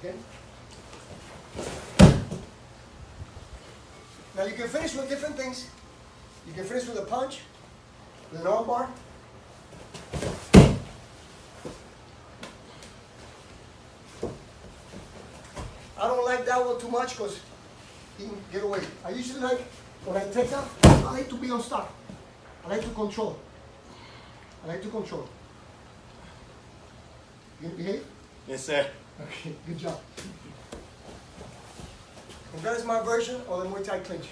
Okay. Now you can finish with different things. You can finish with a punch, with an arm bar. I don't like that one too much because he can get away. I usually like, when I take out, I like to be on stop. I like to control. I like to control. You gonna behave? Yes, sir. Okay, good job. And that is my version of the Muay Thai clinch.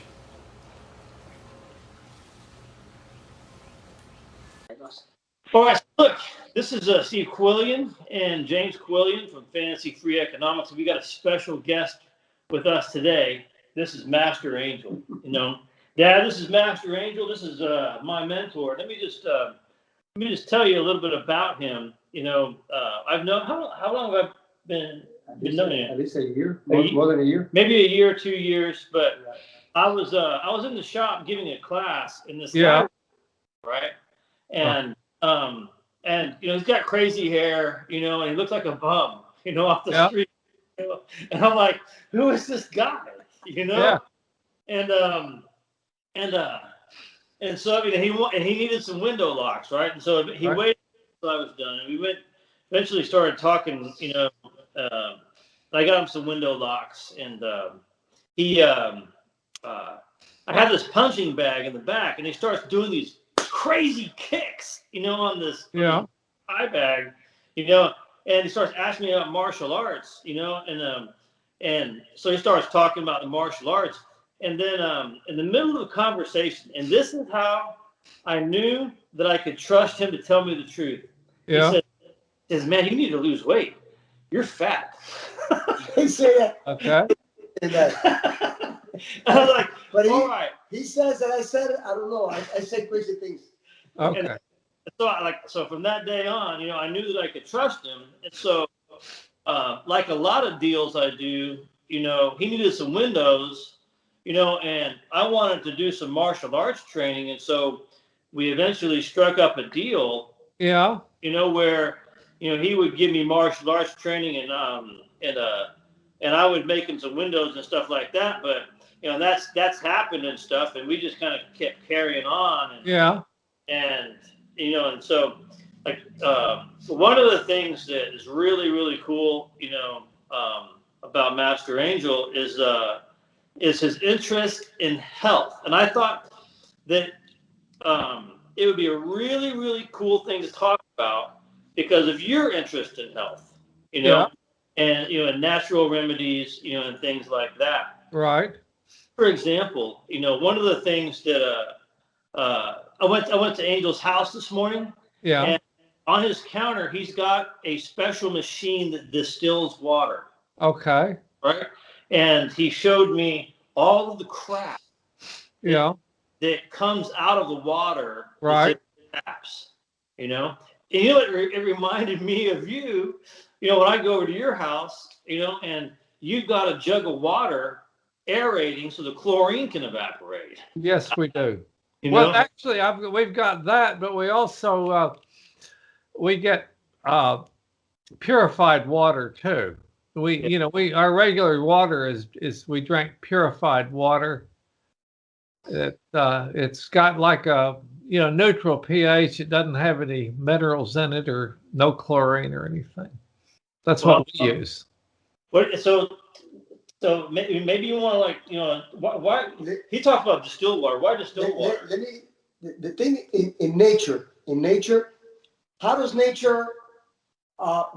All right, look, this is Steve Quillian and James Quillian from Fantasy Free Economics. We got a special guest with us today. This is Master Angel. Dad, this is Master Angel. This is my mentor. Let me just tell you a little bit about him. I've known how long have I been knowing him? At least a year, more than a year. Maybe a year, 2 years. But I was in the shop giving a class in this guy, right? And he's got crazy hair, and he looks like a bum, off the street. And I'm like, who is this guy? And so he needed some window locks, right? And so he waited until I was done, and we eventually started talking. I got him some window locks, and I have this punching bag in the back, and he starts doing these crazy kicks, on this eye bag, and he starts asking me about martial arts, and so he starts talking about the martial arts, and then in the middle of the conversation, and this is how I knew that I could trust him to tell me the truth. He says, man, you need to lose weight. You're fat. He said that. Okay. I was like, but all right. He says that I said it. I don't know. I say crazy things. Okay. And so from that day on, I knew that I could trust him. And so, like a lot of deals I do, he needed some windows, and I wanted to do some martial arts training. And so we eventually struck up a deal. Yeah. Where, he would give me martial arts training and I would make him some windows and stuff like that. But, that's happened and stuff. And we just kind of kept carrying on. And so like, one of the things that is really, really cool, about Master Angel is his interest in health. And I thought that, it would be a really, really cool thing to talk about because of your interest in health, and natural remedies, and things like that. Right. For example, one of the things that I went to Angel's house this morning. Yeah. And on his counter, he's got a special machine that distills water. Okay. Right. And he showed me all of the crap. That comes out of the water. Right. Taps. And it reminded me of you. When I go over to your house, and you've got a jug of water aerating so the chlorine can evaporate. Yes, we do. Well, actually, we've got that, but we also we get purified water too. Our regular water is we drink purified water. It's got like a neutral pH. It doesn't have any minerals in it or no chlorine or anything. That's what we use. So maybe you want to why he talked about distilled water. Why distilled water? The thing in nature, how does nature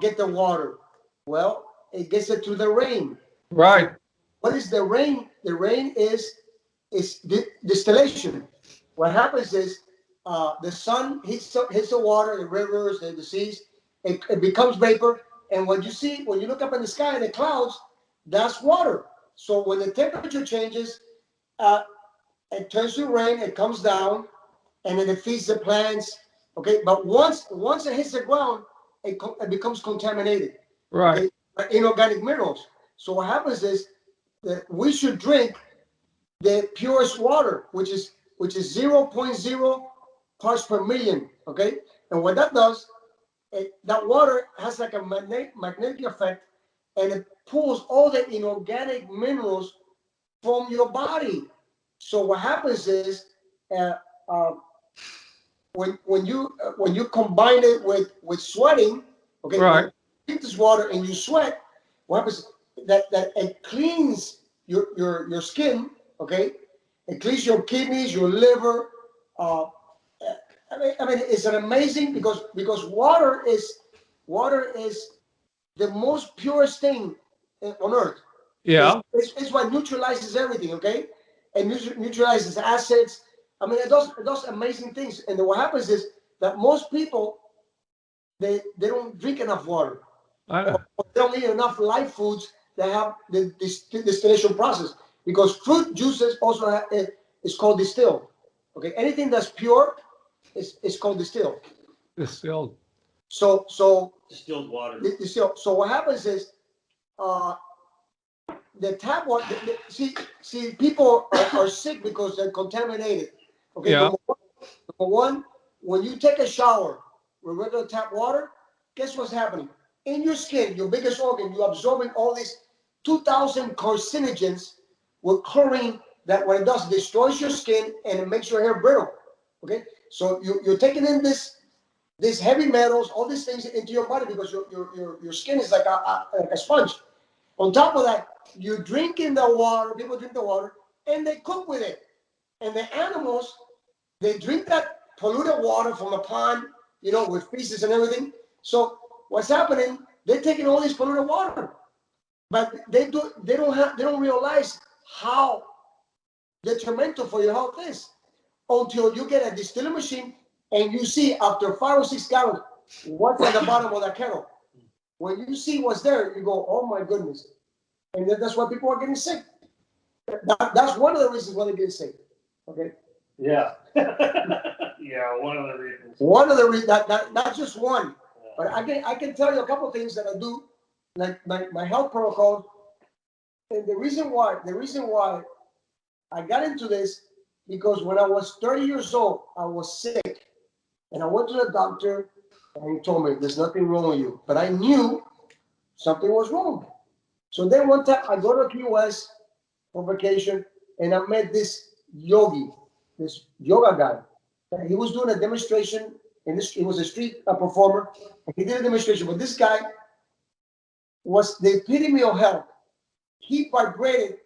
get the water? Well, it gets it through the rain. Right. What is the rain? The rain is distillation. What happens is the sun hits the water, the rivers, the seas. It becomes vapor, and when you look up in the sky, the clouds, that's water. So when the temperature changes, it turns to rain, it comes down, and then it feeds the plants. Okay, but once it hits the ground, it becomes contaminated. Right. Inorganic minerals. So what happens is that we should drink the purest water, which is 0.0 parts per million. Okay, and what that does, that water has like a magnetic effect. and it pulls all the inorganic minerals from your body. So what happens is, uh, uh, when you combine it with sweating, okay, Right. when you drink this water and you sweat, what happens that it cleans your skin, okay? It cleans your kidneys, your liver. Uh, I mean, it's an amazing because water is the most purest thing on earth. Yeah. It's what neutralizes everything, okay? And neutralizes acids. I mean, it does amazing things. And then what happens is that most people they don't drink enough water, Uh, or they don't eat enough live foods that have the distillation process. Because fruit juices also is called distilled. Okay, anything that's pure is called distilled. distilled. So Distilled water. distilled. So what happens is uh, the tap water. See, people are sick because they're contaminated. Okay, Yeah. number one, when you take a shower with regular tap water, guess what's happening? In your skin, your biggest organ, you're absorbing all these 2,000 carcinogens with chlorine that what it does, destroys your skin and it makes your hair brittle. Okay, so you're taking in these heavy metals, all these things into your body because your skin is like a sponge. On top of that, you're drinking the water, people drink the water, and they cook with it. And the animals, they drink that polluted water from a pond, with feces and everything. So what's happening? They're taking all this polluted water, but they don't realize how detrimental for your health is until you get a distilling machine and you see after 5 or 6 gallons what's at the bottom of that kettle. When you see what's there, you go, "Oh my goodness!" And that's why people are getting sick. That's one of the reasons why they're getting sick. Okay. Yeah. Yeah, one of the reasons. One of the reasons that's just one. But I can tell you a couple of things that I do, like my health protocol. And the reason why I got into this, because when I was 30 years old, I was sick. And I went to the doctor and he told me there's nothing wrong with you. But I knew something was wrong. So then one time I go to Key West for vacation and I met this yogi, this yoga guy. And he was doing a demonstration in this. He was a street performer. And he did a demonstration, but this guy was the epitome of health. He vibrated,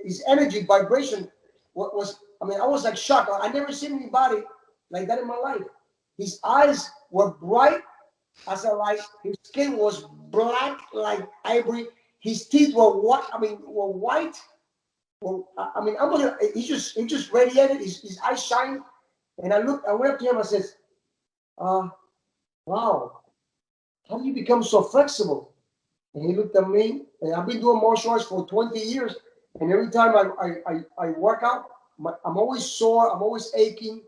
his energy vibration was, I mean, I was like shocked. I never seen anybody like that in my life. His eyes were bright as a light. His skin was black like ivory. His teeth were white. I mean, were white. Well, I mean, I'm looking. He just radiated. His eyes shine. And I went up to him. I said, "Wow, how do you become so flexible?" And he looked at me. And I've been doing martial arts for 20 years. And every time I work out, I'm always sore. I'm always aching.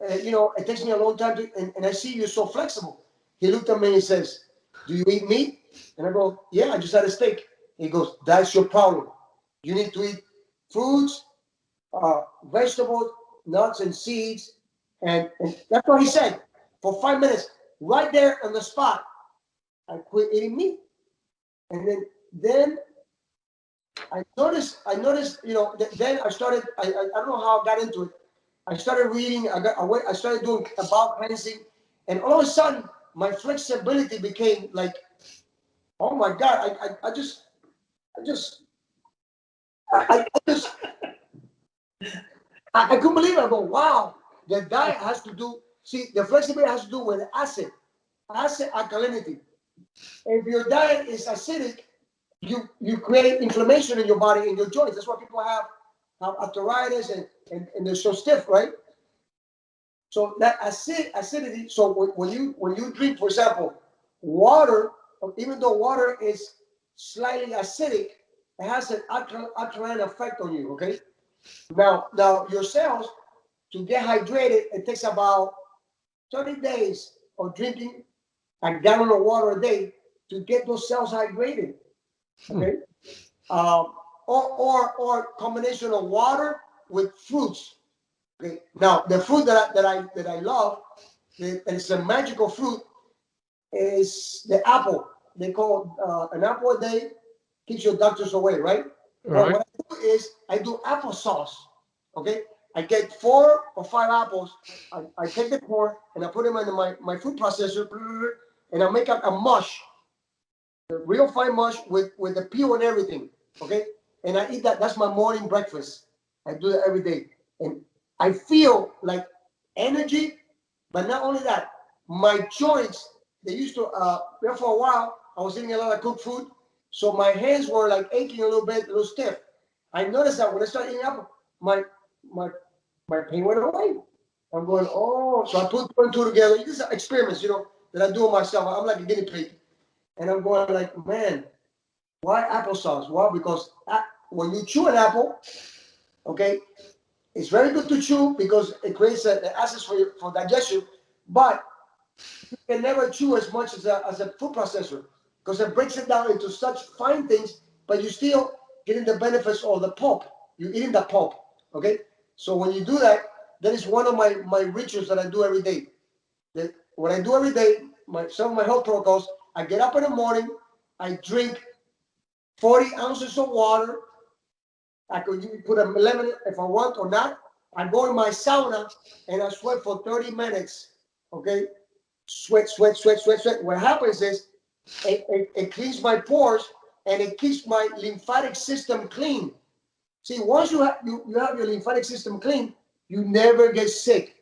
It takes me a long time and I see you're so flexible. He looked at me and he says, "Do you eat meat?" And I go, "Yeah, I just had a steak." He goes, "That's your problem. You need to eat fruits, vegetables, nuts, and seeds." And that's what he said. For 5 minutes, right there on the spot, I quit eating meat. And then I noticed, then I started, I don't know how I got into it. I started reading, I started doing bowel cleansing, and all of a sudden, my flexibility became like, oh my God, I just, I couldn't believe it. I go, wow, the diet has to do, see, the flexibility has to do with acid alkalinity. If your diet is acidic, you create inflammation in your body, in your joints. That's why people have arthritis and they're so stiff, right? So that acidity. So when you drink, for example, water, even though water is slightly acidic, it has an alkaline effect on you. Okay. Now your cells, to get hydrated, it takes about 30 days of drinking a gallon of water a day to get those cells hydrated. Okay. Or combination of water with fruits. Okay. Now the fruit that I love, and it's a magical fruit, is the apple. they call an apple a day keeps your doctors away, right? Well, Right. what I do is I do applesauce. Okay, I get 4 or 5 apples. I take the core and I put them in my food processor, and I make a mush, a real fine mush with the peel and everything. Okay, and I eat that. That's my morning breakfast. I do that every day, and I feel like energy. But not only that, my joints. They used to. There for a while, I was eating a lot of cooked food, so my hands were like aching a little bit, a little stiff. I noticed that when I started eating apple, my my my pain went away. I'm going, oh, so I put 2 and 2 together. These are experiments, that I do on myself. I'm like a guinea pig, and I'm going like, man, why applesauce? Why? Because when you chew an apple, okay, it's very good to chew because it creates the acids for digestion, but you can never chew as much as a food processor because it breaks it down into such fine things, but you still getting the benefits of the pulp. You're eating the pulp, okay? So when you do that, that is one of my rituals that I do every day. What I do every day, some of my health protocols, I get up in the morning, I drink 40 ounces of water. I could put a lemon if I want or not. I go in my sauna and I sweat for 30 minutes, okay? Sweat, sweat, sweat, sweat, sweat. What happens is it cleans my pores and it keeps my lymphatic system clean. See, once you have your lymphatic system clean, you never get sick.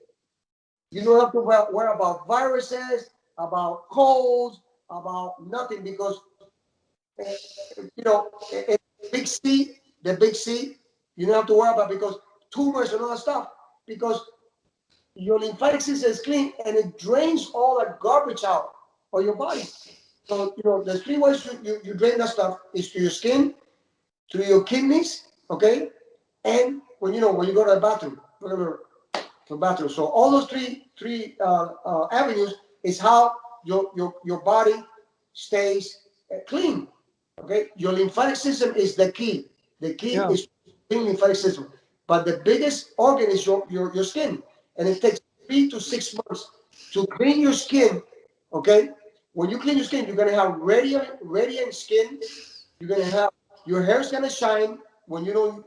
You don't have to worry about viruses, about colds, about nothing because big C, the big C, you don't have to worry about because tumors and all that stuff because your lymphatic system is clean and it drains all that garbage out of your body. So, there's 3 ways you drain that stuff is through your skin, through your kidneys, okay? And when you go to the bathroom, So all those three avenues is how your body stays clean, okay? Your lymphatic system is the key. The key Yeah. is clean lymphatic system. But the biggest organ is your skin. And it takes 3 to 6 months to clean your skin, okay? When you clean your skin, you're going to have radiant skin. You're going to have, your hair's going to shine when you don't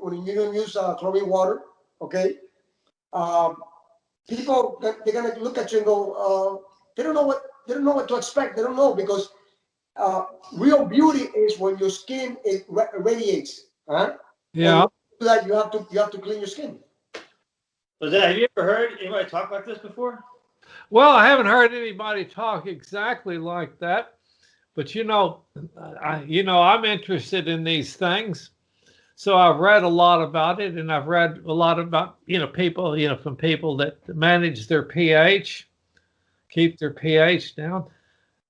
use chlorine water, okay? People, they're going to look at you and go, they don't know what to expect. They don't know because real beauty is when your skin radiates. Huh? Yeah. And to do that, you have to clean your skin. But have you ever heard anybody talk like this before? Well, I haven't heard anybody talk exactly like that, but I'm interested in these things. So I've read a lot about it, and I've read a lot about, people, from people that manage their pH, keep their pH down.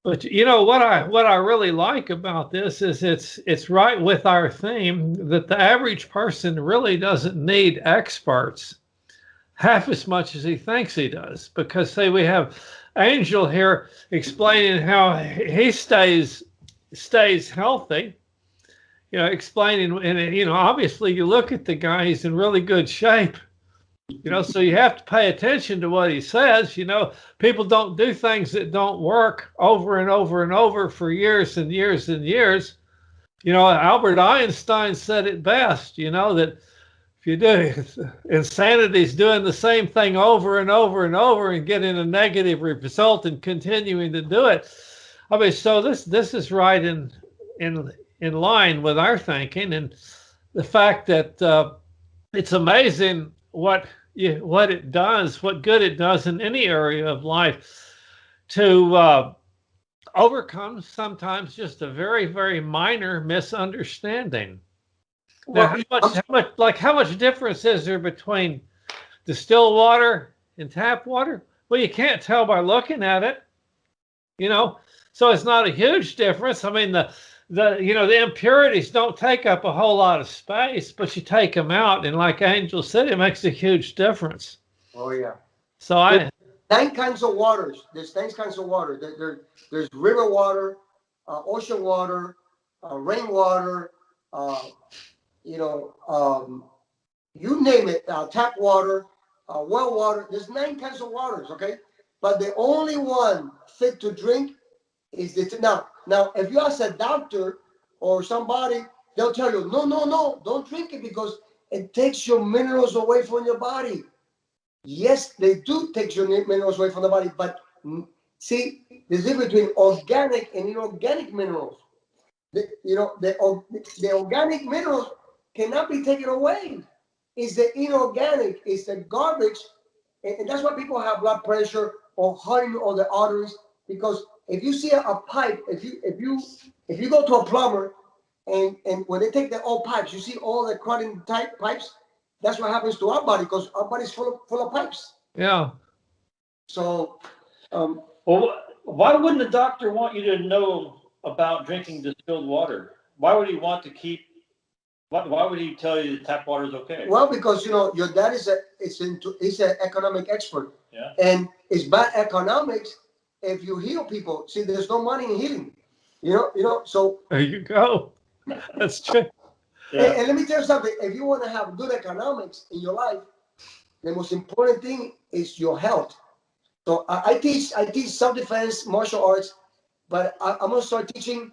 But what I really like about this is it's right with our theme that the average person really doesn't need experts half as much as he thinks he does. Because say we have Angel here explaining how he stays healthy, explaining, and obviously you look at the guy, he's in really good shape. So you have to pay attention to what he says. People don't do things that don't work over and over and over for years and years and years. Albert Einstein said it best, that if you do, insanity is doing the same thing over and over and over and getting a negative result and continuing to do it. I mean, so this is right in line with our thinking, and the fact that it's amazing what it does, what good it does in any area of life to overcome sometimes just a very, very minor misunderstanding. Now, how much difference is there between distilled water and tap water? Well, you can't tell by looking at it, so it's not a huge difference. I mean, the impurities don't take up a whole lot of space, but you take them out, and like Angel said, it makes a huge difference. Oh yeah. So There's 9 kinds of waters. There's 9 kinds of water. There's river water, ocean water, rainwater, you name it, tap water, well water. There's 9 kinds of waters, okay? But the only one fit to drink Is it now? If you ask a doctor or somebody, they'll tell you, no, no, no, don't drink it because it takes your minerals away from your body. Yes, they do take your minerals away from the body, but see, there's a difference between organic and inorganic minerals. The organic minerals cannot be taken away. It's the inorganic, it's the garbage, and that's why people have blood pressure or hardening of the arteries. Because if you see a pipe, if you go to a plumber, and when they take the old pipes, you see all the cutting type pipes. That's what happens to our body because our body's full of pipes. Yeah. So, well, why wouldn't the doctor want you to know about drinking distilled water? Why would he want to keep? Why would he tell you that tap water is okay? Well, because your dad he's an economic expert. Yeah. And it's bad economics if you heal people. See, there's no money in healing. So There you go. That's true. Yeah. and let me tell you something. If you want to have good economics in your life, the most important thing is your health. So I teach self-defense, martial arts, but I'm gonna start teaching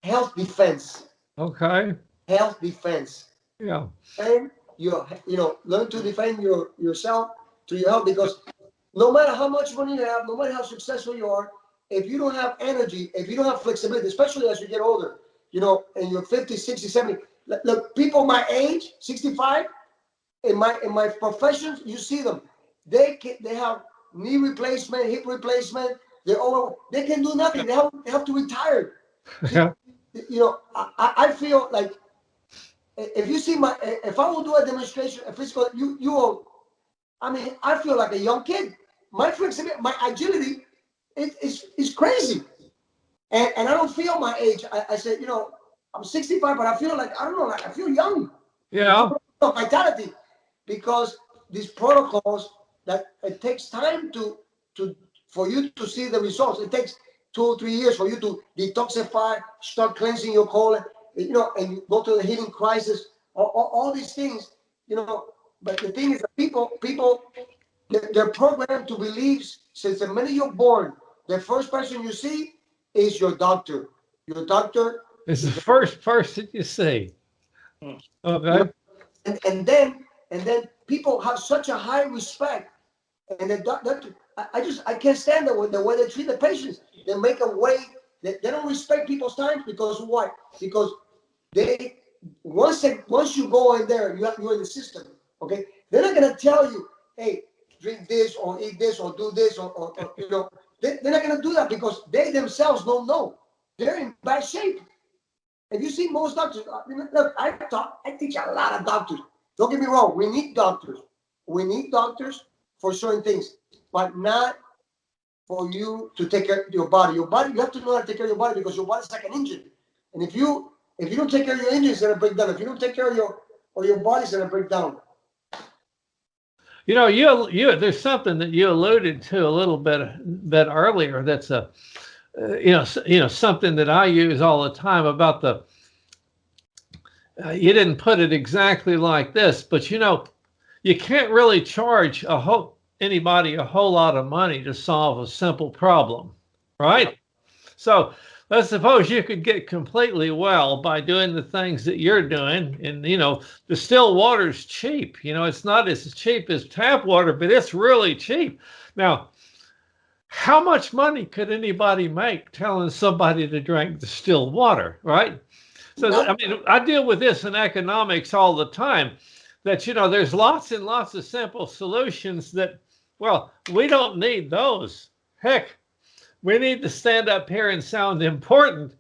health defense. Okay. Health defense. Yeah. And learn to defend yourself through your health, because no matter how much money you have, no matter how successful you are, if you don't have energy, if you don't have flexibility, especially as you get older, and you're 50, 60, 70. Look, people my age, 65, in my professions, you see them. They have knee replacement, hip replacement. They can do nothing. They have to retire. Yeah. I feel like if I will do a demonstration, a physical, you will. I mean, I feel like a young kid. My flexibility, my agility, is crazy, and I don't feel my age. I said, I'm 65, but I feel like I feel young. Yeah. Vitality, because these protocols that it takes time for you to see the results. It takes 2 or 3 years for you to detoxify, start cleansing your colon, and you go to the healing crisis. All these things, But the thing is that people, they're programmed to believe since the minute you're born, the first person you see is your doctor. Your doctor It's the first person you see. Okay. And then people have such a high respect, and the doctor, I can't stand the way they treat the patients. They make them wait. They don't respect people's time because why? Because they once you go in there, you're in the system. Okay, they're not gonna tell you, hey, drink this or eat this or do this or they're not gonna do that because they themselves don't know. They're in bad shape. If you see most doctors, look, I teach a lot of doctors. Don't get me wrong, we need doctors. We need doctors for certain things, but not for you to take care of your body. Your body, you have to know how to take care of your body because your body's like an engine. And if you don't take care of your engine, it's gonna break down. If you don't take care of your body's gonna break down. You there's something that you alluded to a little bit earlier. That's something that I use all the time about the. You didn't put it exactly like this, but you can't really charge anybody a whole lot of money to solve a simple problem, right? So let's suppose you could get completely well by doing the things that you're doing, and distilled water's cheap. It's not as cheap as tap water, but it's really cheap. Now, how much money could anybody make telling somebody to drink distilled water, right? So, I deal with this in economics all the time, that, there's lots and lots of simple solutions that, we don't need those. Heck, we need to stand up here and sound important,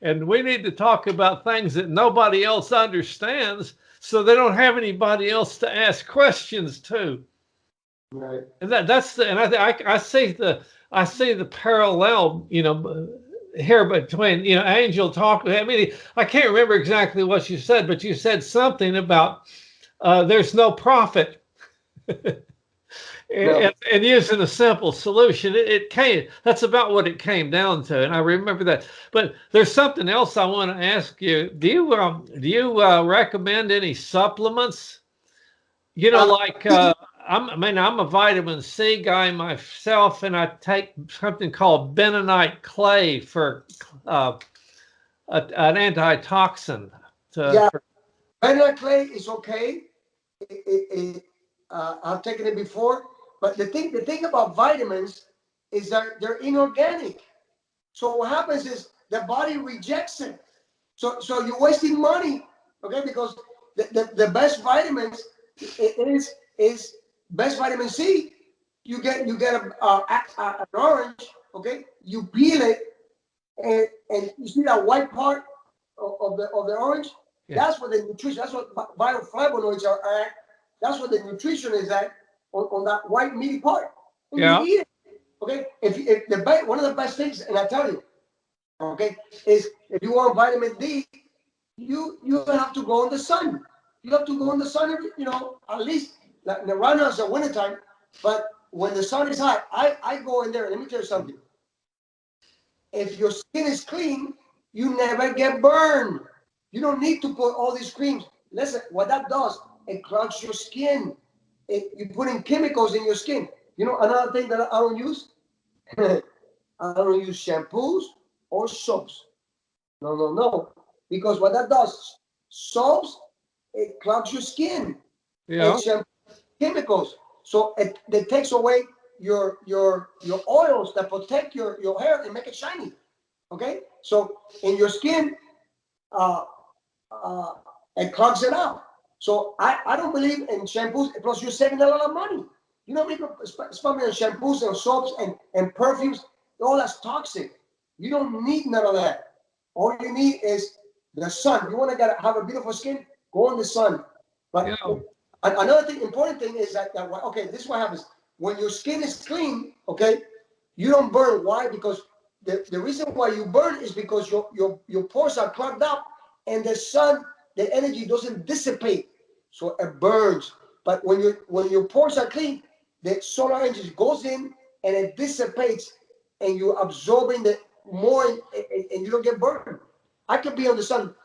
and we need to talk about things that nobody else understands so they don't have anybody else to ask questions to. Right. And I see the parallel, here between, Angel talk. I can't remember exactly what you said, but you said something about there's no profit. And using a simple solution, that's about what it came down to, and I remember that. But there's something else I want to ask you. Do you recommend any supplements? I'm a vitamin C guy myself, and I take something called bentonite clay for an antitoxin. Yeah, bentonite clay is okay. I've taken it before, but the thing about vitamins is that they're inorganic. So what happens is the body rejects it. So you're wasting money, okay? Because the best vitamins is best vitamin C. You get an orange, okay? You peel it, and you see that white part of the orange. Yeah. That's what the nutrition. That's what bioflavonoids are at. That's what the nutrition is at on that white meaty part. And Yeah. you eat it, okay? If one of the best things, and I tell you, okay, is if you want vitamin D, you have to go in the sun. You have to go in the sun every, at least like right now it's the winter time, but when the sun is hot, I go in there. Let me tell you something. If your skin is clean, you never get burned. You don't need to put all these creams. Listen, what that does, it clogs your skin. You put in chemicals in your skin. You know another thing that I don't use? I don't use shampoos or soaps. No. Because what that does, soaps, it clogs your skin. Yeah. And shampoo, chemicals. So it takes away your oils that protect your hair and make it shiny. Okay? So in your skin, it clogs it out. So I don't believe in shampoos, plus you're saving a lot of money. You know, people spend on shampoos and soaps and perfumes, all that's toxic. You don't need none of that. All you need is the sun. You want to have a beautiful skin, go in the sun. But Yeah. another thing, important thing is that okay, this is what happens. When your skin is clean, okay, you don't burn. Why? Because the reason why you burn is because your pores are clogged up, and the sun, the energy doesn't dissipate, so it burns. But when your pores are clean, the solar energy goes in and it dissipates, and you're absorbing the more, and you don't get burned. I could be on the sun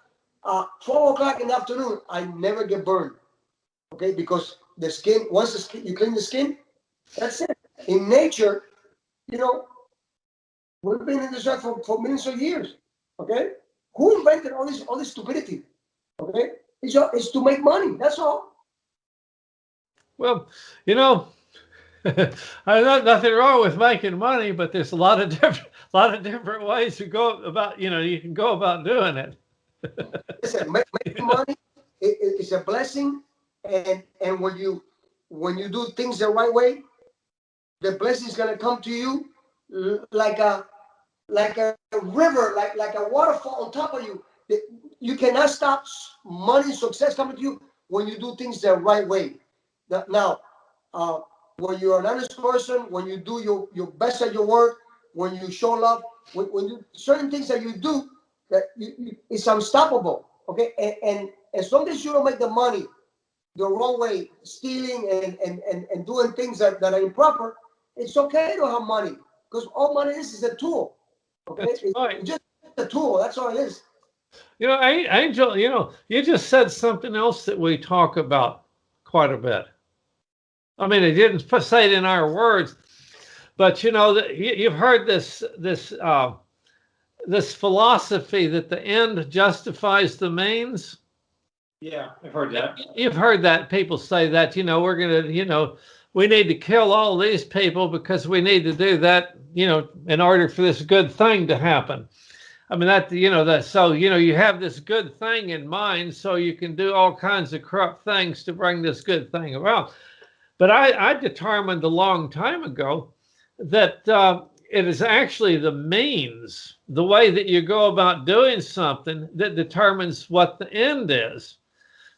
12 o'clock in the afternoon. I never get burned, okay? Because the skin, once you clean the skin, that's it. In nature, we've been in this earth for millions of years, okay? Who invented all this stupidity, okay? It's to make money, that's all. Well, there's nothing wrong with making money, but there's a lot of different ways to go about. You can go about doing it. Listen, making money is a blessing, and when you do things the right way, the blessing is gonna come to you like a river, like a waterfall on top of you. You cannot stop money, success coming to you when you do things the right way. Now, when you're an honest person, when you do your best at your work, when you show love, when you certain things that you do, that it's unstoppable. Okay, and as long as you don't make the money the wrong way, stealing and doing things that are improper, it's okay to have money, because all money is a tool. Okay, That's right. it's just a tool. That's all it is. Angel, you just said something else that we talk about quite a bit. I mean, it didn't say it in our words, but you've heard this philosophy that the end justifies the means. Yeah, I've heard that. You've heard that people say that, we're going to, we need to kill all these people because we need to do that, in order for this good thing to happen. I mean, so, you have this good thing in mind, so you can do all kinds of corrupt things to bring this good thing around. But I determined a long time ago that it is actually the means, the way that you go about doing something, that determines what the end is.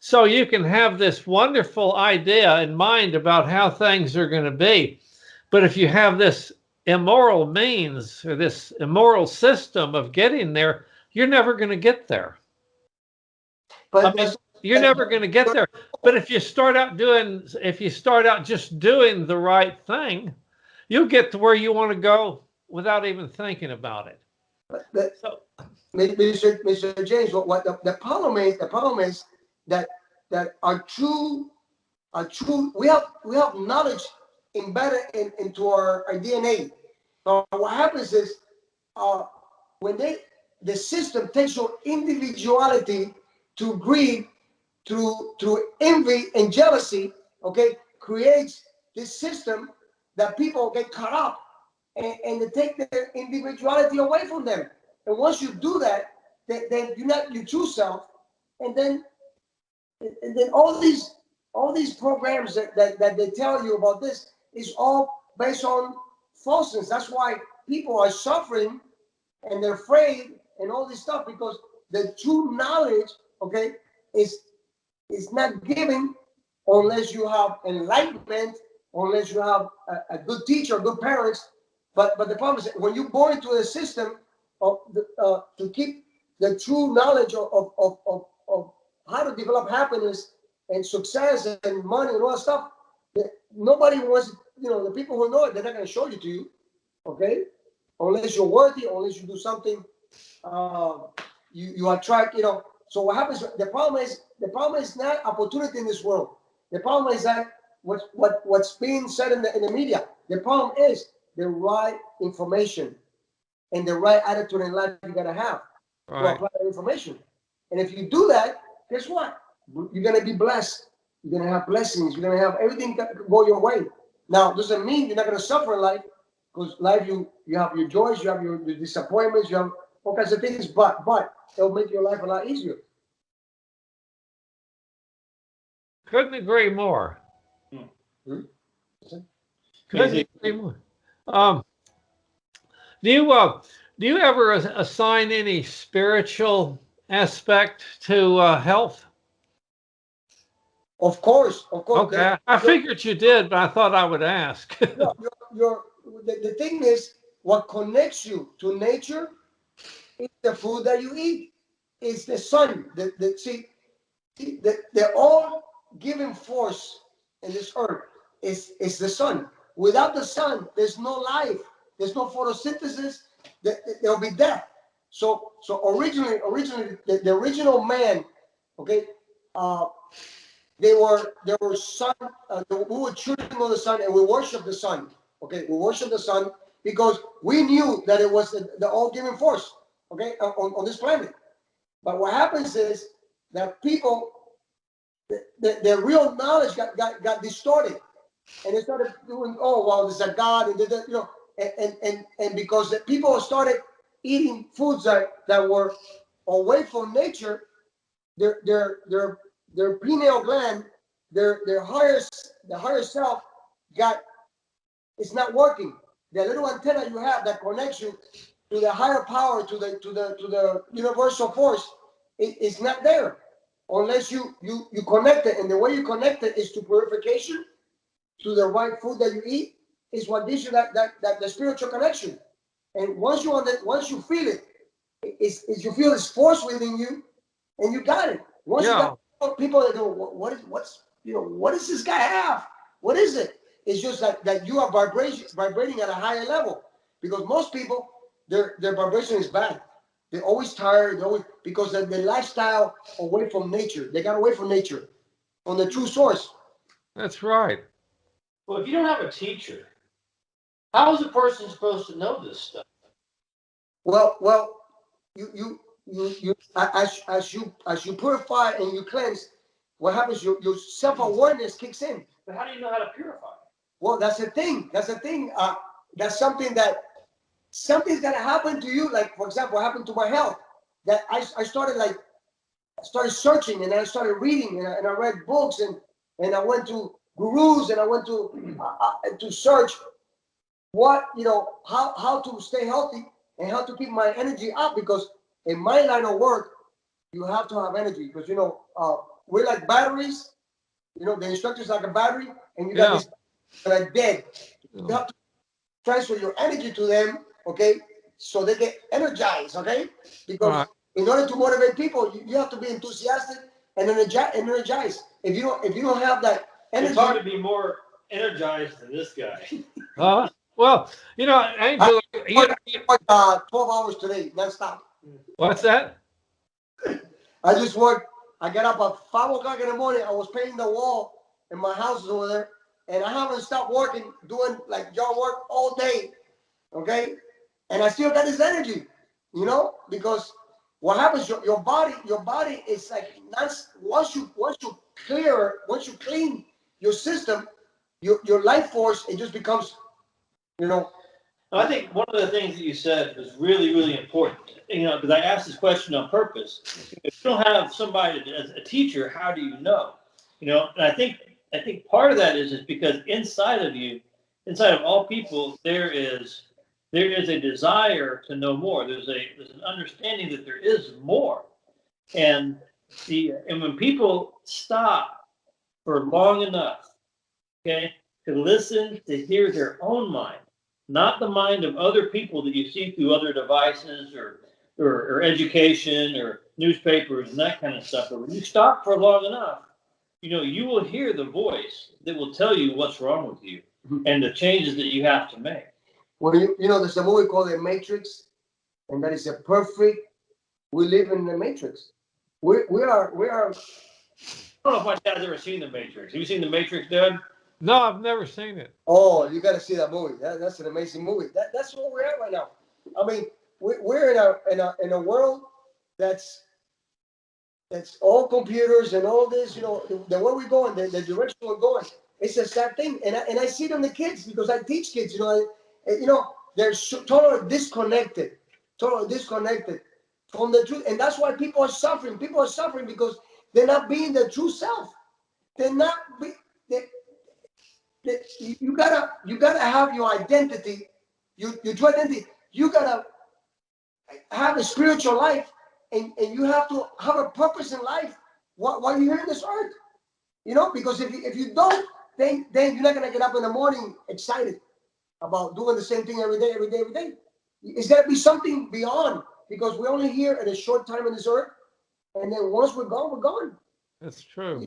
So you can have this wonderful idea in mind about how things are going to be. But if you have this immoral means or this immoral system of getting there, you're never going to get there. But You're never going to get there. But if you start out just doing the right thing, you'll get to where you want to go without even thinking about it. Mr. James, what the problem is that our true a true. We have knowledge embedded into our DNA. So what happens is, when the system takes your individuality to greed, through envy and jealousy, okay, creates this system that people get caught up, and they take their individuality away from them. And once you do that, then you're not your true self, and then all these programs that they tell you about this is all based on falseness. That's why people are suffering and they're afraid and all this stuff, because the true knowledge, okay, is not given unless you have enlightenment, unless you have a good teacher, good parents. But the problem is, when you go into a system of to keep the true knowledge of how to develop happiness and success and money and all that stuff, nobody wants, the people who know it, they're not going to show it to you, okay? Unless you're worthy, unless you do something, you attract, So what happens? The problem is not opportunity in this world. The problem is that what's being said in the media. The problem is the right information and the right attitude in life you gotta have to apply that information. And if you do that, guess what? You're gonna be blessed. You're gonna have blessings. You're gonna have everything go your way. Now, doesn't mean you're not gonna suffer in life, because life you have your joys, you have your disappointments, you have all kinds of things, but it'll make your life a lot easier. Couldn't agree more. Hmm? Couldn't agree more. Do you ever assign any spiritual aspect to health? Of course. Okay, I figured you did, but I thought I would ask. The thing is, what connects you to nature is the food that you eat. It's the sun. The all giving force in this earth is the sun. Without the sun, there's no life. There's no photosynthesis. There'll be death. So originally, the original man, okay, they were sun. We were children of the sun, and we worship the sun. Okay, we worship the sun because we knew that it was the all-giving force. Okay, on this planet. But what happens is that people, their real knowledge got distorted, and they started doing, oh well, there's a God, and because the people started eating foods that were away from nature, their pineal gland, the higher self it's not working. The little antenna you have that connects you to the higher power, to the universal force, it's not there unless you connect it. And the way you connect it is to purification, to the right food that you eat, is what gives you that the spiritual connection. And once you feel it, is you feel this force within you, and you got it. Once you got people that go, what does this guy have? What is it? It's just that you are vibrating at a higher level, because most people, their vibration is bad. They're always tired. Because the lifestyle away from nature. They got away from nature, from the true source. That's right. Well, if you don't have a teacher, how is a person supposed to know this stuff? Well, you as you purify and you cleanse, what happens? Your self-awareness kicks in. But how do you know how to purify? Well, that's the thing. That's something's gonna happen to you. Like, for example, what happened to my health? That I started searching, and I started reading, and I read books, and I went to gurus, and I went to search how to stay healthy and how to keep my energy up, because in my line of work, you have to have energy, because we're like batteries. The instructor's like a battery, and you got this like dead. You have to transfer your energy to them, okay, so they get energized, okay? Because in order to motivate people, you have to be enthusiastic and energized. If you don't have that energy, it's hard to be more energized than this guy. Well, Angel, I worked 12 hours today, nonstop. What's that? I got up at 5 o'clock in the morning. I was painting the wall and my house is over there, and I haven't stopped working, doing like yard work all day, okay? And I still got this energy, you know, because what happens, your body is like, once you clean your system, your life force, it just becomes, you know. I think one of the things that you said was really, really important. You know, because I asked this question on purpose. If you don't have somebody as a teacher, how do you know? You know, and I think part of that is because inside of you, inside of all people, there is a desire to know more. There's an understanding that there is more, and when people stop for long enough, okay, to listen, to hear their own mind, not the mind of other people that you see through other devices or education or newspapers and that kind of stuff. But when you stop for long enough, you know, you will hear the voice that will tell you what's wrong with you and the changes that you have to make. Well, you know, there's a movie called The Matrix, and that is a perfect. We live in the Matrix. We are. I don't know if my dad's ever seen The Matrix. Have you seen The Matrix, Dad? No, I've never seen it. Oh, you got to see that movie. That's an amazing movie. That's where we're at right now. I mean, we're in a world that's all computers and all this. You know, the way we're going, the direction we're going. It's a sad thing, and I see it on the kids because I teach kids. You know, they're totally disconnected from the truth, and that's why people are suffering. People are suffering because they're not being their true self. They're not. You gotta have your identity, your true identity. You gotta have a spiritual life, and you have to have a purpose in life while you're here in this earth. You know, because if you don't, then you're not gonna get up in the morning excited about doing the same thing every day. It's gotta be something beyond, because we're only here at a short time on this earth, and then once we're gone, we're gone. That's true.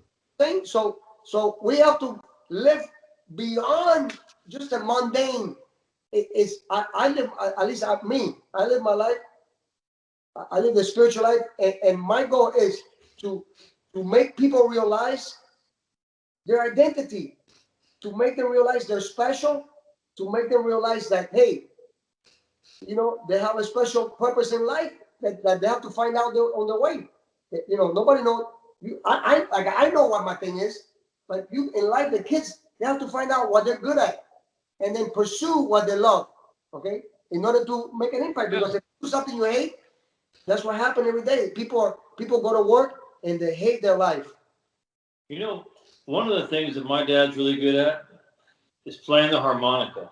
So we have to live beyond just a mundane. I live, at least I live my life. I live the spiritual life, and my goal is to make people realize their identity, to make them realize they're special, to make them realize that, hey, you know, they have a special purpose in life that they have to find out on their way. You know, nobody knows. I know what my thing is, but you in life, the kids, they have to find out what they're good at, and then pursue what they love. Okay, in order to make an impact. Because if you do something you hate, that's what happens every day. People go to work and they hate their life. You know, one of the things that my dad's really good at is playing the harmonica.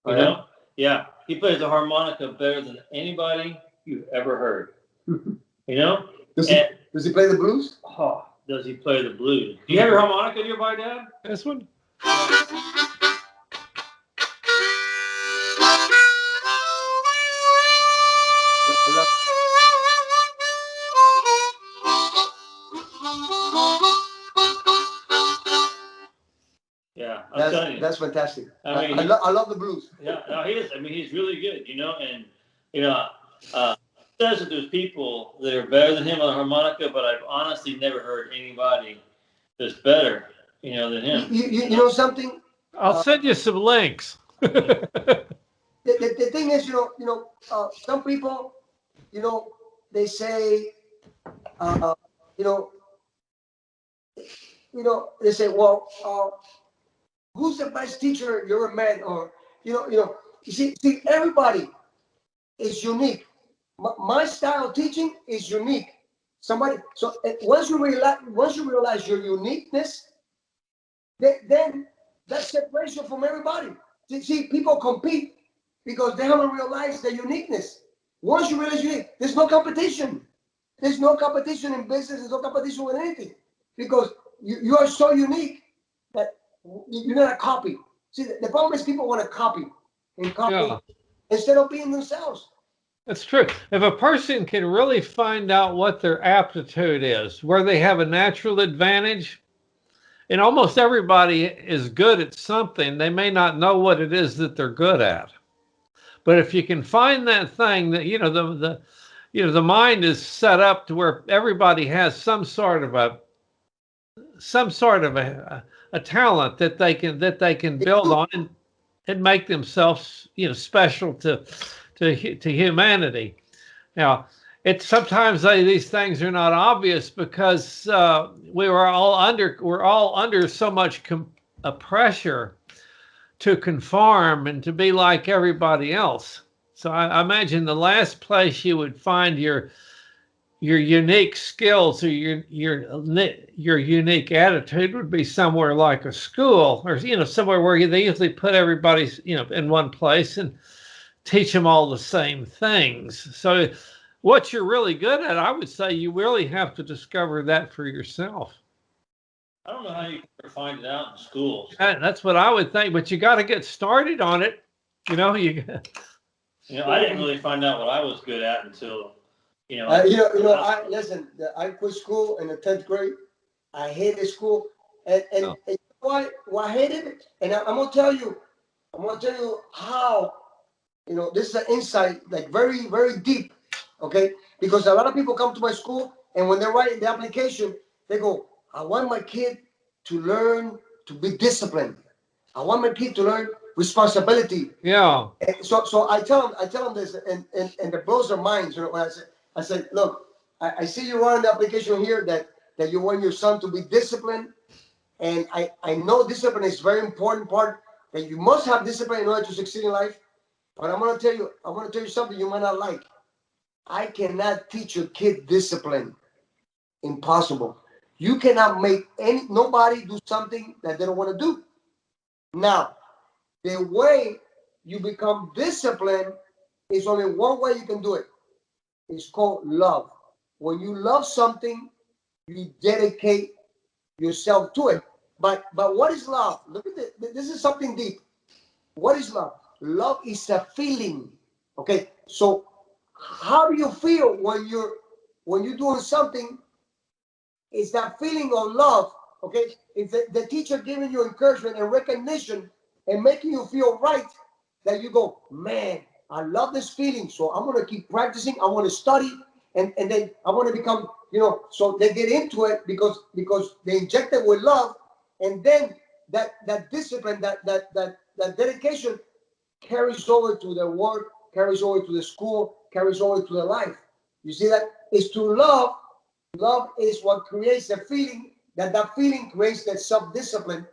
You know? Yeah, he plays the harmonica better than anybody you've ever heard. You know? Does he play the blues? Oh, does he play the blues? Do you have your harmonica nearby, Dad? This one? Yeah, I'm telling you. That's fantastic. I mean, I love the blues. Yeah, no, he is. I mean, he's really good, you know, and, you know, says that there's people that are better than him on the harmonica, but I've honestly never heard anybody that's better, you know, than him. You know something? I'll send you some links. The thing is, you know, some people, you know, they say, you know, they say, well, who's the best teacher you ever met? Or, you know, you see, everybody is unique. My style of teaching is unique. So once you realize your uniqueness, then that separates you from everybody. See, people compete because they haven't realized their uniqueness. Once you realize you're unique, there's no competition. There's no competition in business. There's no competition with anything, because you are so unique that you're not a copy. See, the problem is people want to copy instead of being themselves. That's true. If a person can really find out what their aptitude is, where they have a natural advantage, and almost everybody is good at something, they may not know what it is that they're good at. But if you can find that thing that, you know, the mind is set up to where everybody has some sort of a a talent that they can build on and make themselves, special to humanity. Now, it's sometimes these things are not obvious because we're all under so much pressure to conform and to be like everybody else. So I imagine the last place you would find your unique skills or your unique attitude would be somewhere like a school, or somewhere where they usually put everybody in one place and teach them all the same things. So what you're really good at, I would say you really have to discover that for yourself. I don't know how you can find it out in schools. That's what I would think, but you got to get started on it. I didn't really find out what I was good at until, I listen. I quit school in the 10th grade. I hated school, and why I hated it. And I'm gonna tell you how. This is an insight, like very, very deep. Okay, because a lot of people come to my school, and when they're writing the application, they go, "I want my kid to learn to be disciplined. I want my kid to learn responsibility." Yeah. And so I tell them this, and it blows their minds. When I said, look, I see you writing the application here that you want your son to be disciplined, and I know discipline is very important part, that you must have discipline in order to succeed in life. But I'm gonna tell you something you might not like. I cannot teach a kid discipline. Impossible. You cannot make nobody do something that they don't want to do. Now, the way you become disciplined is only one way you can do it. It's called love. When you love something, you dedicate yourself to it. But what is love? Look at this. This is something deep. What is love? Love is a feeling. Okay, so how do you feel when you're doing something? It's that feeling of love. Okay, it's the teacher giving you encouragement and recognition and making you feel right, that you go, man, I love this feeling, so I'm going to keep practicing. I want to study, and then I want to become, so they get into it because they inject it with love, and then that discipline, that dedication carries over to their work, carries over to the school, carries over to their life. You see that? It's to love. Love is what creates the feeling, that feeling creates that self-discipline,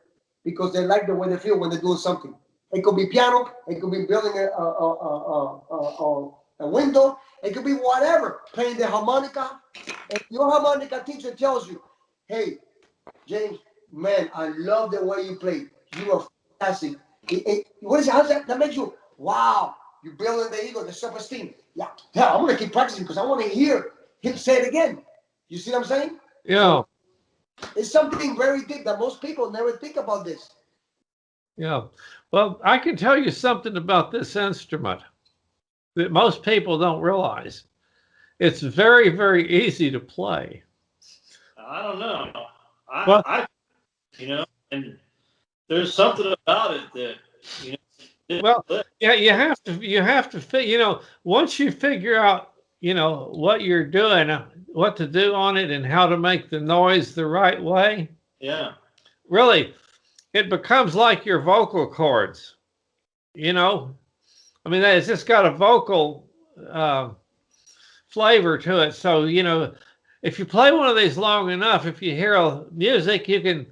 because they like the way they feel when they're doing something. It could be piano, it could be building a window, it could be whatever, playing the harmonica. And your harmonica teacher tells you, hey, James, man, I love the way you play. You are fantastic. What is it? How's that? That makes you, wow, you're building the ego, the self-esteem. Yeah, I'm going to keep practicing because I want to hear him say it again. You see what I'm saying? Yeah. It's something very deep that most people never think about this. Yeah. Well, I can tell you something about this instrument that most people don't realize. It's very, very easy to play. I don't know. And there's something about it that, well, yeah, you have to, once you figure out, what you're doing, what to do on it and how to make the noise the right way. Yeah. Really, it becomes like your vocal cords, I mean, it's just got a vocal flavor to it. So, if you play one of these long enough, if you hear music, you can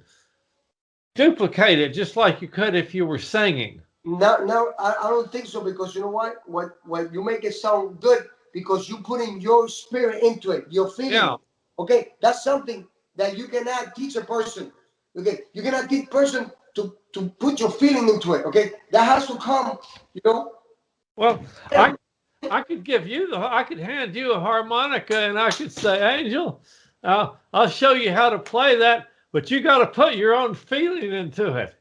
duplicate it just like you could if you were singing. No, I don't think so, because you know what? What you make it sound good because you put in your spirit into it, your feeling. Yeah. Okay, that's something that you cannot teach a person. Okay, you cannot teach a person to put your feeling into it. Okay, that has to come, Well, I could I could hand you a harmonica and I could say, Angel, I'll show you how to play that, but you got to put your own feeling into it.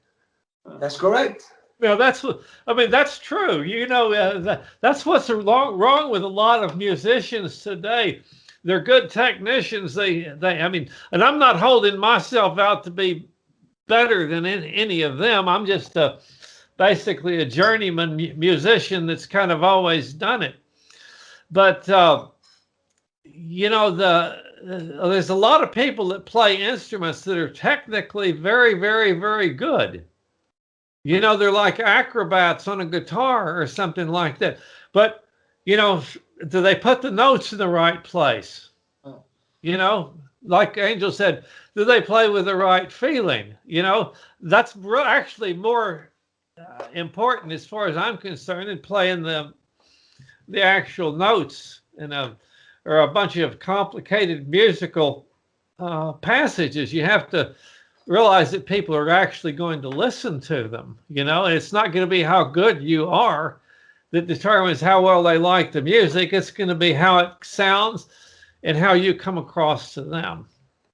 That's correct. That's true. That's what's wrong with a lot of musicians today. They're good technicians. And I'm not holding myself out to be better than any of them. I'm just basically a journeyman musician that's kind of always done it. But there's a lot of people that play instruments that are technically very, very, very good. You know, they're like acrobats on a guitar or something like that. But, you know, do they put the notes in the right place? You know, like Angel said, do they play with the right feeling? You know, that's actually more important as far as I'm concerned than playing the actual notes in or a bunch of complicated musical passages. You have to realize that people are actually going to listen to them. You know, it's not going to be how good you are that determines how well they like the music. It's going to be how it sounds and how you come across to them.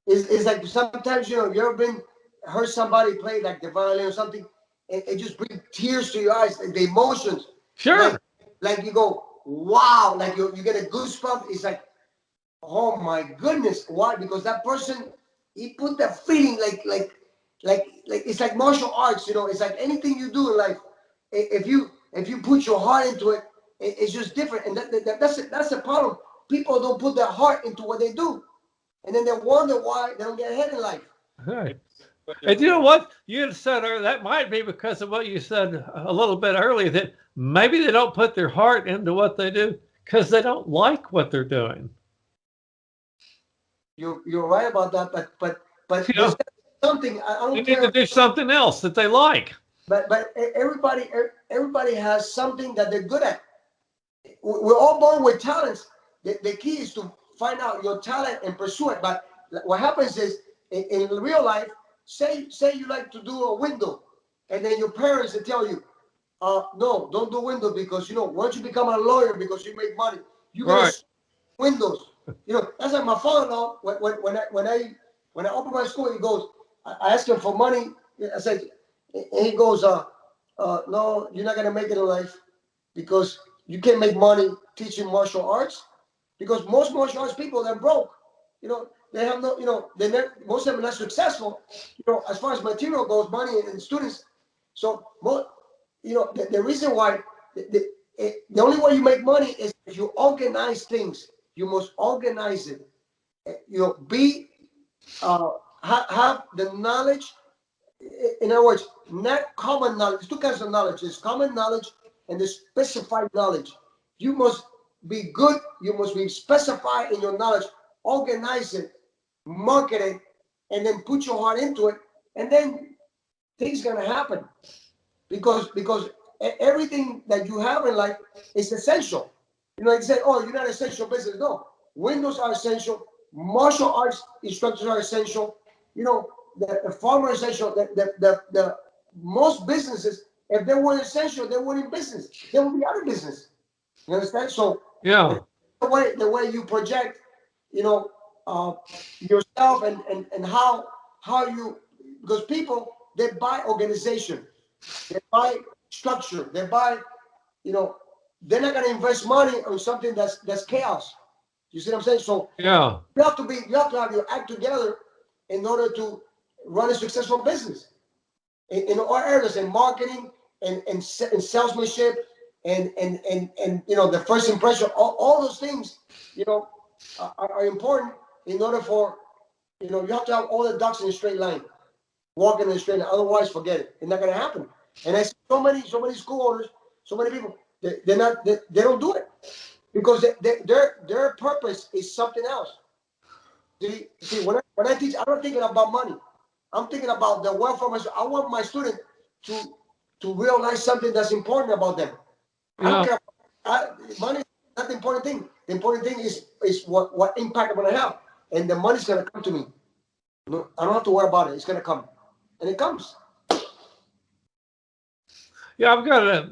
It's like sometimes, you ever heard somebody play like the violin or something, and it just brings tears to your eyes, and the emotions. Sure. Like you go, wow, like you get a goosebump. It's like, oh my goodness. Why? Because that person, he put that feeling like it's like martial arts, it's like anything you do in life. If you put your heart into it, it's just different. And that's the problem. People don't put their heart into what they do. And then they wonder why they don't get ahead in life. Right. And you know what you said earlier, that might be because of what you said a little bit earlier, that maybe they don't put their heart into what they do because they don't like what they're doing. You're right about that, but something I don't you care. need to do something else that they like. But everybody has something that they're good at. We're all born with talents. The key is to find out your talent and pursue it. But what happens is in real life, say you like to do a window, and then your parents will tell you, no, don't do windows because once you become a lawyer because you make money, you gotta windows. That's like my father-in-law. When I opened my school, he goes, I asked him for money. I said, and he goes, no, you're not gonna make it in life because you can't make money teaching martial arts, because most martial arts people, they're broke. They have no, most of them are not successful. As far as material goes, money and students. So, the reason why the only way you make money is if you organize things. You must organize it. Have the knowledge. In other words, not common knowledge. There's two kinds of knowledge. There's common knowledge and there's specified knowledge. You must be good. You must be specified in your knowledge. Organize it, market it, and then put your heart into it. And then things are gonna happen, because everything that you have in life is essential. Like you say, oh, you're not essential business. No, windows are essential. Martial arts instructors are essential. The farmer is essential. The most businesses, if they weren't essential, they weren't in business. They would be out of business. You understand? So yeah, the way you project, yourself and how you, because people, they buy organization, they buy structure, they buy, they're not going to invest money on something that's chaos. You see what I'm saying? So yeah, you have to have your act together in order to run a successful business in all areas, in marketing and salesmanship and the first impression. All those things are important in order for you have to have all the ducks in a straight line, walking in a straight line. Otherwise, forget it. It's not going to happen. And I see so many school owners, so many people. They don't do it because their purpose is something else. See, when I teach, I'm not thinking about money. I'm thinking about the welfare. I want my student to realize something that's important about them. I don't care. Money is not the important thing. The important thing is what impact I'm going to have, and the money's going to come to me. I don't have to worry about it. It's going to come, and it comes. Yeah, I've got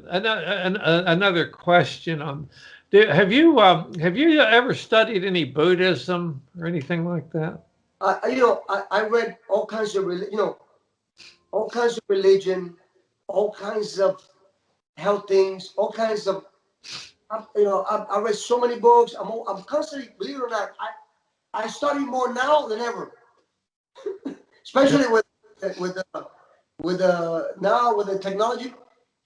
another question on. Have you ever studied any Buddhism or anything like that? I read all kinds of all kinds of religion, all kinds of health things, all kinds of. I read so many books. I'm constantly, believe it or not, I study more now than ever, especially with the technology.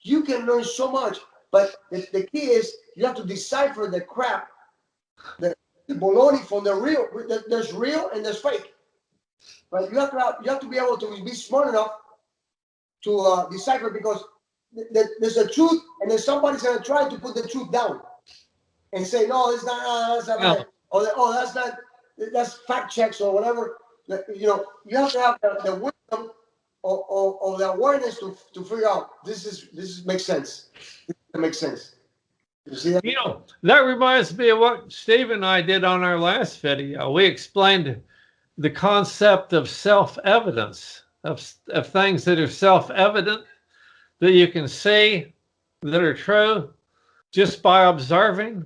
You can learn so much, but the key is you have to decipher the crap, the the baloney from the real. There's real and there's fake. But you have to be able to be smart enough to decipher, because there's a truth, and then somebody's gonna try to put the truth down and say, no, it's not. That's not right. Or that's not. That's fact checks or whatever. You know, you have to have the wisdom or the awareness to figure out this makes sense. It makes sense. You see that? You know, that reminds me of what Steve and I did on our last video. We explained the concept of self-evidence, of things that are self-evident, that you can see, that are true, just by observing.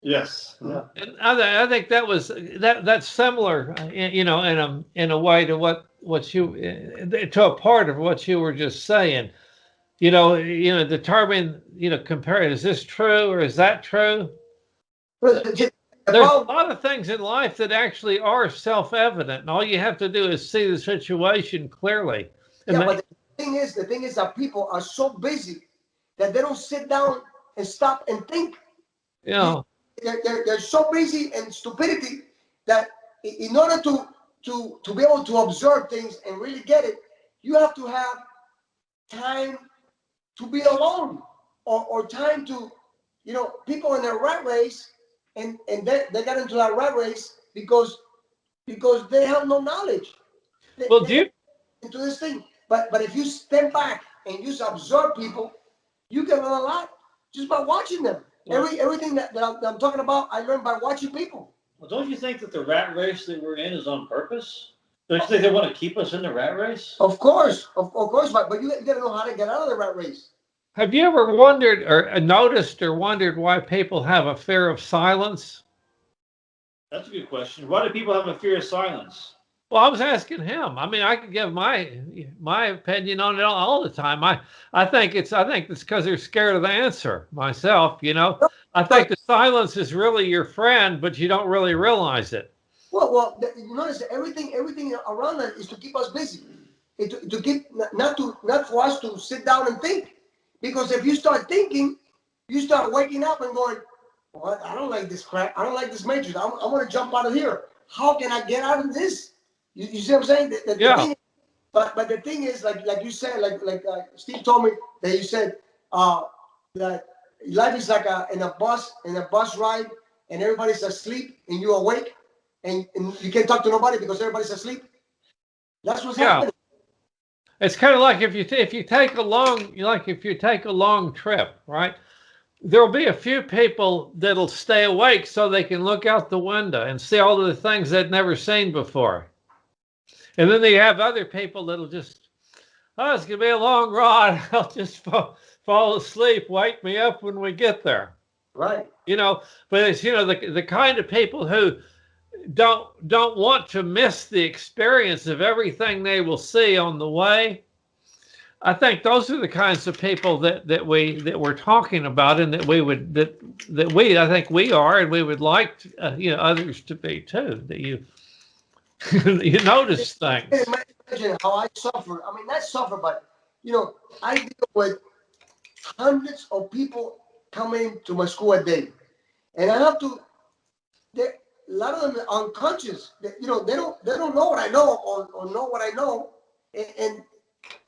Yes. Yeah. And I think that's similar, you know, in a way to what you, to a part of what you were just saying. You know, determine, you know, compare, is this true or is that true? There's a lot of things in life that actually are self-evident, and all you have to do is see the situation clearly. Yeah, but the thing is that people are so busy that they don't sit down and stop and think. You know, they're so busy in stupidity that in order to be able to observe things and really get it, you have to have time to be alone, or time to, you know, people in their rat race, and they got into that rat race because they have no knowledge. Well, they into this thing. But if you step back and just observe people, you can learn a lot just by watching them. Everything that I'm talking about, I learned by watching people. Well, don't you think that the rat race that we're in is on purpose? Don't you think they want to keep us in the rat race? Of course, but you got to know how to get out of the rat race. Have you ever wondered or noticed or wondered why people have a fear of silence? That's a good question. Why do people have a fear of silence? Well, I was asking him. I mean, I could give my opinion on it all the time. I think it's because they're scared of the answer. Myself, you know, I think the silence is really your friend, but you don't really realize it. Well, you notice that everything around us is to keep us busy, to keep not for us to sit down and think. Because if you start thinking, you start waking up and going, "What? I don't like this crap. I don't like this matrix. I want to jump out of here. How can I get out of this?" You see what I'm saying? Yeah. The thing, but the thing is, like you said, like Steve told me that you said that life is like in a bus ride, and everybody's asleep and you're awake, and you can't talk to nobody because everybody's asleep. That's what's happening. It's kind of like if you take a long trip, right? There'll be a few people that'll stay awake so they can look out the window and see all of the things they'd never seen before. And then they have other people that'll just, oh, it's gonna be a long ride. I'll just fall asleep. Wake me up when we get there. Right. You know, but it's, you know, the kind of people who don't want to miss the experience of everything they will see on the way. I think those are the kinds of people that we're talking about, and that I think we are, and we would like you know, others to be too. That you you notice things. Imagine how I suffer. I mean, not suffer, but you know, I deal with hundreds of people coming to my school a day, and I have to. A lot of them are unconscious. You know, they don't know what I know or know what I know, and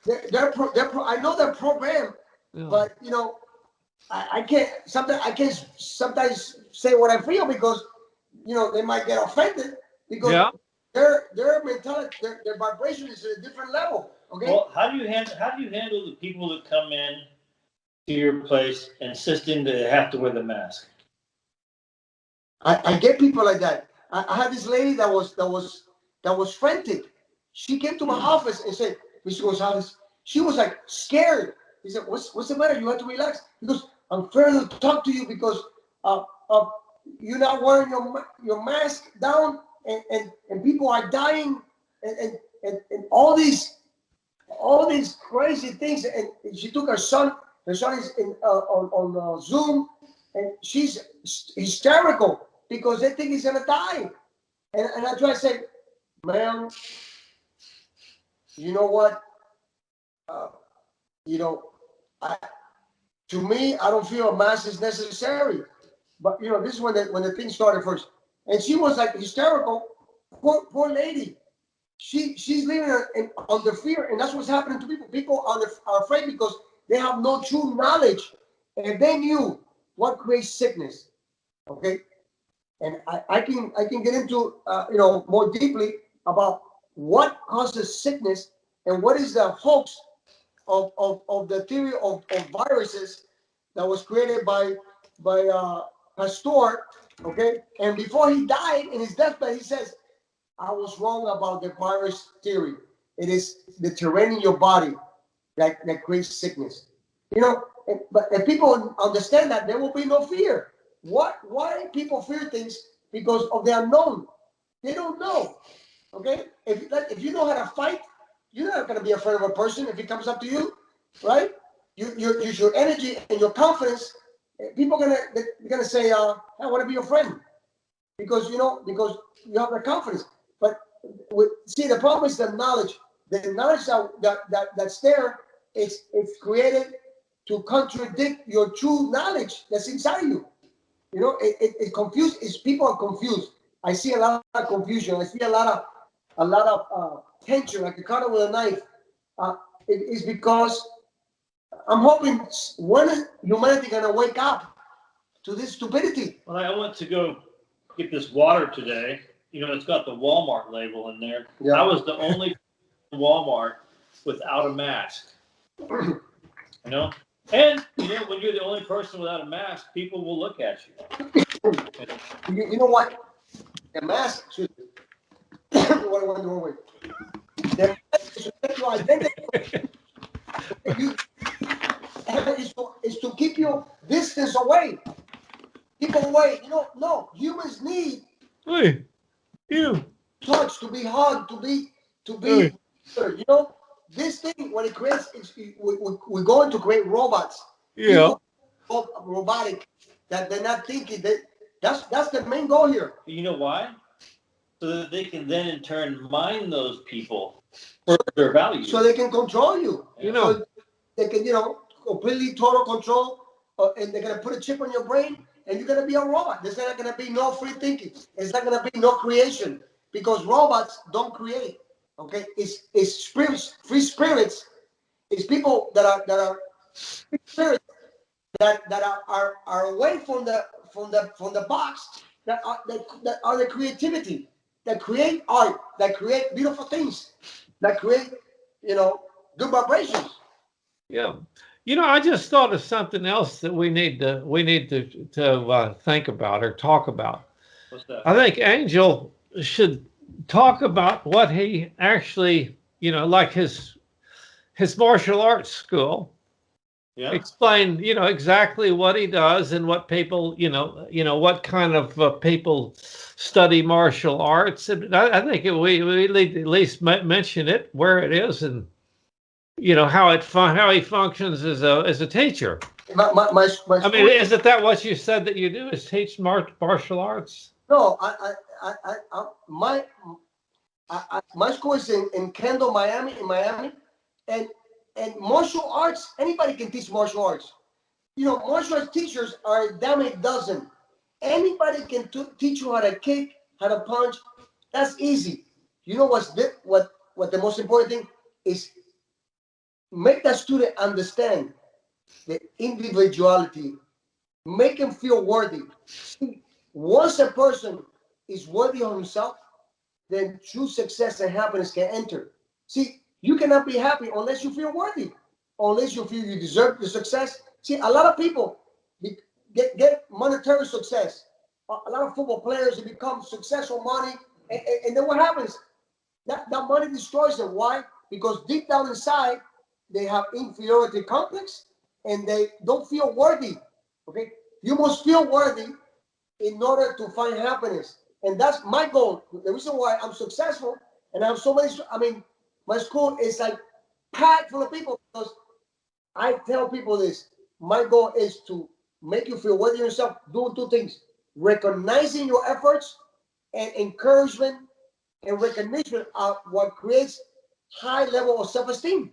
I know they're programmed, but you know, I can't sometimes say what I feel, because you know they might get offended, because their mentality, their vibration is at a different level. Okay. Well, how do you handle the people that come in to your place insisting that they have to wear the mask? I get people like that. I had this lady that was frantic. She came to my office and said, "Mr. Gonzalez," she was like scared. He said, "What's the matter? You have to relax." Because I'm afraid to talk to you because you're not wearing your mask down, and people are dying, and all these crazy things. And she took her son. Her son is on Zoom, and she's hysterical because they think he's gonna die. And I try to say, "Ma'am, you know what? You know, to me, I don't feel a mask is necessary." But you know, this is when the thing started first. and she was like hysterical. Poor lady. She's living under fear, and that's what's happening to people. People are afraid because they have no true knowledge, and they knew what creates sickness. Okay, and I can get into more deeply about what causes sickness and what is the hoax of the theory of viruses that was created by Pasteur. Okay, and before he died in his deathbed, he says, I was wrong about the virus theory. It is the terrain in your body that creates sickness. But if people understand that, there will be no fear. Why people fear things? Because of the unknown. They don't know. Okay? If you know how to fight, you're not going to be afraid of a person if he comes up to you, right? You use your energy and your confidence. People are gonna say, I want to be your friend, because you have the confidence. But see, the problem is the knowledge. The knowledge that's there, it's created to contradict your true knowledge that's inside you. It confused. People are confused. I see a lot of confusion. I see a lot of tension, like a cutter with a knife. It is because I'm hoping when humanity gonna wake up to this stupidity. Well, I went to go get this water today. It's got the Walmart label in there. Yeah. I was the only Walmart without a mask. And when you're the only person without a mask, people will look at you. You know what? The mask should. What went the wrong way? The mask should take your identity. Is to keep you distance away. Keep away. No. Humans need touch, to be hugged, to be. This thing, when it creates, we're going to create robots. Yeah. Robotic, that they're not thinking. That's the main goal here. You know why? So that they can then in turn mine those people for their values. So they can control you. So they can, completely total control, and they're gonna put a chip on your brain, and you're gonna be a robot. There's not gonna be no free thinking. There's not gonna be no creation, because robots don't create. Okay, it's spirits, free spirits. It's people that are free spirits that are away from the box, that are the creativity, that create art, that create beautiful things, that create good vibrations. Yeah. I just thought of something else that we need to think about or talk about. What's that? I think Angel should talk about what he actually, like his martial arts school. Yeah. Explain, exactly what he does and what people, what kind of people study martial arts. And I think we at least mention it, where it is, and how he functions as a teacher. My I mean, isn't that what you said that you do, is teach martial arts? No, my school is in Kendall, Miami, and martial arts, anybody can teach martial arts. Martial arts teachers are a damn a dozen. Anybody can teach you how to kick, how to punch. That's easy. What the most important thing is? Make that student understand the individuality. Make him feel worthy. See, once a person is worthy of himself, then true success and happiness can enter. See, you cannot be happy unless you feel worthy, unless you feel you deserve the success. See, a lot of people get monetary success. A lot of football players, they become successful money, and then what happens? That money destroys them. Why? Because deep down inside, they have inferiority complex, and they don't feel worthy. Okay, you must feel worthy in order to find happiness, and that's my goal. The reason why I'm successful and I have so many. I mean, my school is like packed full of people, because I tell people this. My goal is to make you feel worthy yourself, doing two things: recognizing your efforts and encouragement and recognition of what creates high level of self-esteem.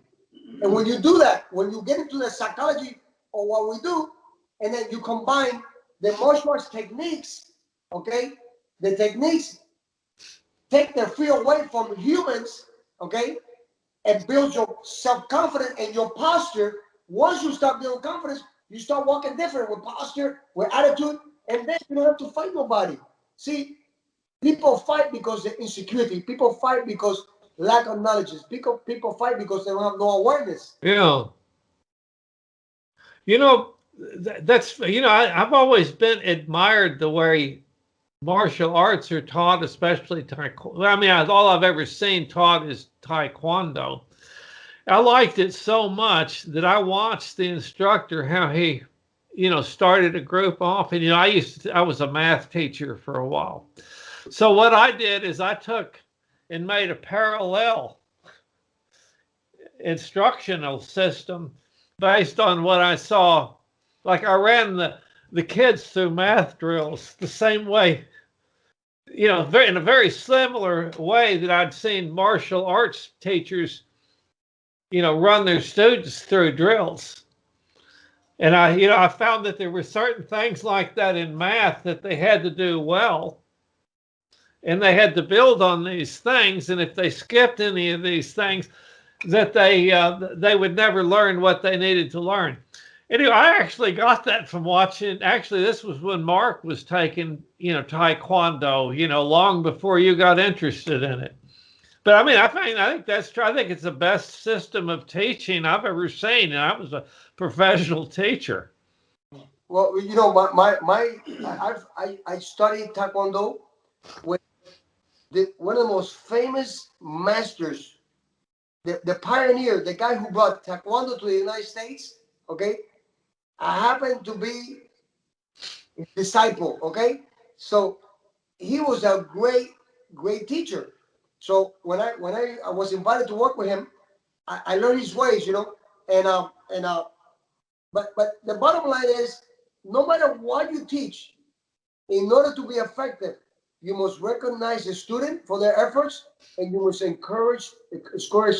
And when you do that, when you get into the psychology of what we do, and then you combine the martial arts techniques, okay, the techniques take their fear away from humans, okay, and build your self-confidence and your posture. Once you start building confidence, you start walking different with posture, with attitude, and then you don't have to fight nobody. See, people fight because of insecurity. People fight because lack of knowledge. People fight because they don't have no awareness. Yeah. You know, that's, I've always been admired the way martial arts are taught, especially taekwondo. I mean, all I've ever seen taught is taekwondo. I liked it so much that I watched the instructor, how he, started a group off. And, I was a math teacher for a while. So what I did is I took and made a parallel instructional system based on what I saw. Like I ran the kids through math drills the same way, in a very similar way that I'd seen martial arts teachers, run their students through drills. And I found that there were certain things like that in math that they had to do well. And they had to build on these things. And if they skipped any of these things, that they would never learn what they needed to learn. Anyway, I actually got that from watching. Actually, this was when Mark was taking, taekwondo, long before you got interested in it. But I mean, I think that's true. I think it's the best system of teaching I've ever seen, and I was a professional teacher. Well, I studied taekwondo with one of the most famous masters, the pioneer, the guy who brought taekwondo to the United States. Okay, I happened to be his disciple. Okay, so he was a great teacher. So when I was invited to work with him, I learned his ways, but the bottom line is, no matter what you teach, in order to be effective, you must recognize the student for their efforts, and you must encourage a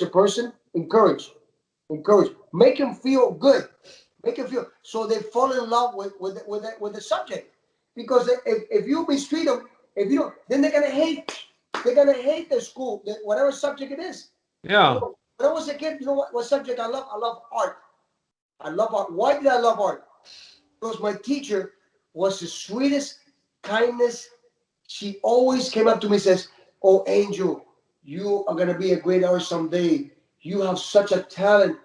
person. Encourage, make him feel good, so they fall in love with the subject. Because if you mistreat them, if you don't, then they're gonna hate the school, whatever subject it is. Yeah. When I was a kid, what subject I love? I love art. I love art. Why did I love art? Because my teacher was the sweetest, kindness. She always came up to me and says, "Oh, Angel, you are gonna be a great artist someday. You have such a talent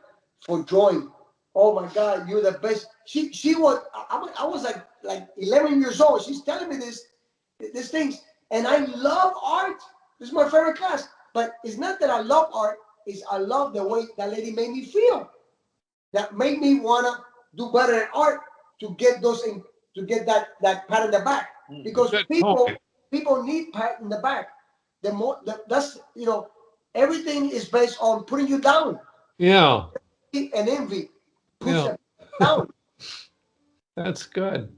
for drawing. Oh my God, you're the best." She was. I was like 11 years old. She's telling me these things, and I love art. This is my favorite class. But it's not that I love art. It's I love the way that lady made me feel. That made me wanna do better in art to get that pat in the back. Because people need pat in the back. That's everything is based on putting you down. Yeah. And envy puts them down. That's good.